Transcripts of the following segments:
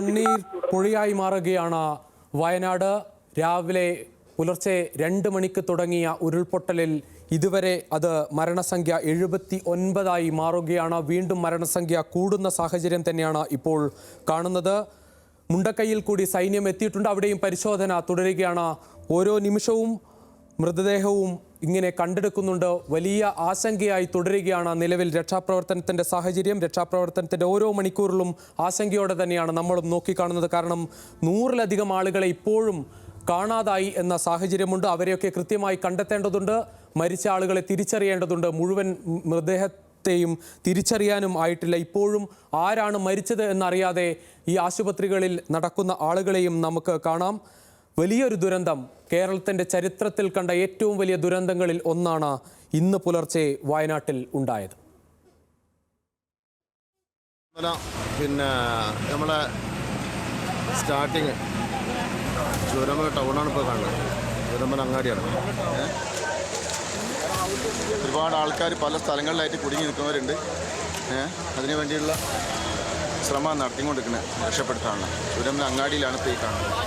കണ്ണീർ പുഴയായി മാറുകയാണ് വയനാട്. രാവിലെ പുലർച്ചെ 2 മണിക്ക് തുടങ്ങിയ ഉരുൾപൊട്ടലിൽ ഇതുവരെ അത് മരണസംഖ്യ 79 മാറുകയാണ്. വീണ്ടും മരണസംഖ്യ കൂടുന്ന സാഹചര്യം തന്നെയാണ് ഇപ്പോൾ കാണുന്നത്. മുണ്ടക്കൈയിൽ കൂടി സൈന്യം എത്തിയിട്ടുണ്ട്. അവിടെയും പരിശോധന തുടരുകയാണ്. ഓരോ നിമിഷവും മൃതദേഹവും ഇങ്ങനെ കണ്ടെടുക്കുന്നുണ്ട്. വലിയ ആശങ്കയായി തുടരുകയാണ് നിലവിൽ രക്ഷാപ്രവർത്തനത്തിൻ്റെ സാഹചര്യം. രക്ഷാപ്രവർത്തനത്തിൻ്റെ ഓരോ മണിക്കൂറിലും ആശങ്കയോടെ തന്നെയാണ് നമ്മളും നോക്കിക്കാണുന്നത്. കാരണം 100-ലധികം ആളുകളെ ഇപ്പോഴും കാണാതായി എന്ന സാഹചര്യമുണ്ട്. അവരെയൊക്കെ കൃത്യമായി കണ്ടെത്തേണ്ടതുണ്ട്. മരിച്ച ആളുകളെ തിരിച്ചറിയേണ്ടതുണ്ട്. മുഴുവൻ മൃതദേഹത്തെയും തിരിച്ചറിയാനും ആയിട്ടില്ല. ഇപ്പോഴും ആരാണ് മരിച്ചത് എന്നറിയാതെ ഈ ആശുപത്രികളിൽ നടക്കുന്ന ആളുകളെയും നമുക്ക് കാണാം. വലിയൊരു ദുരന്തം, കേരളത്തിൻ്റെ ചരിത്രത്തിൽ കണ്ട ഏറ്റവും വലിയ ദുരന്തങ്ങളിൽ ഒന്നാണ് ഇന്ന് പുലർച്ചെ വയനാട്ടിൽ ഉണ്ടായത്. പിന്നെ നമ്മളെ സ്റ്റാർട്ടിങ് ചൂരമല ടൗണാണ് ഇപ്പോൾ കാണുന്നത്. ചൂരമല അങ്ങാടിയാണ്. ഒരുപാട് ആൾക്കാർ പല സ്ഥലങ്ങളിലായിട്ട് കുടുങ്ങി നിൽക്കുന്നവരുണ്ട്. അതിനു വേണ്ടിയുള്ള ശ്രമം നടത്തിക്കൊണ്ടിരിക്കുന്നത് രക്ഷപ്പെടുത്താനുള്ള. ചൂരമല അങ്ങാടിയിലാണ് ഇപ്പോൾ ഈ കാണുന്നത്.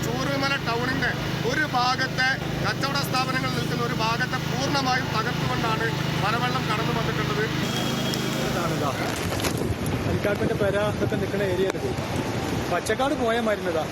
ചൂരമല ടൗണിൻ്റെ ഒരു ഭാഗത്തെ കച്ചവട സ്ഥാപനങ്ങൾ നിൽക്കുന്ന ഒരു ഭാഗത്തെ പൂർണ്ണമായും തകർത്തുകൊണ്ടാണ് മലവെള്ളം കടന്നു വന്നിട്ടുള്ളത്. അൽക്കാട്ടിൻ്റെ പെര ഒക്കെ നിൽക്കുന്ന ഏരിയ പച്ചക്കാട് പോയാൽ മരുന്നതാ.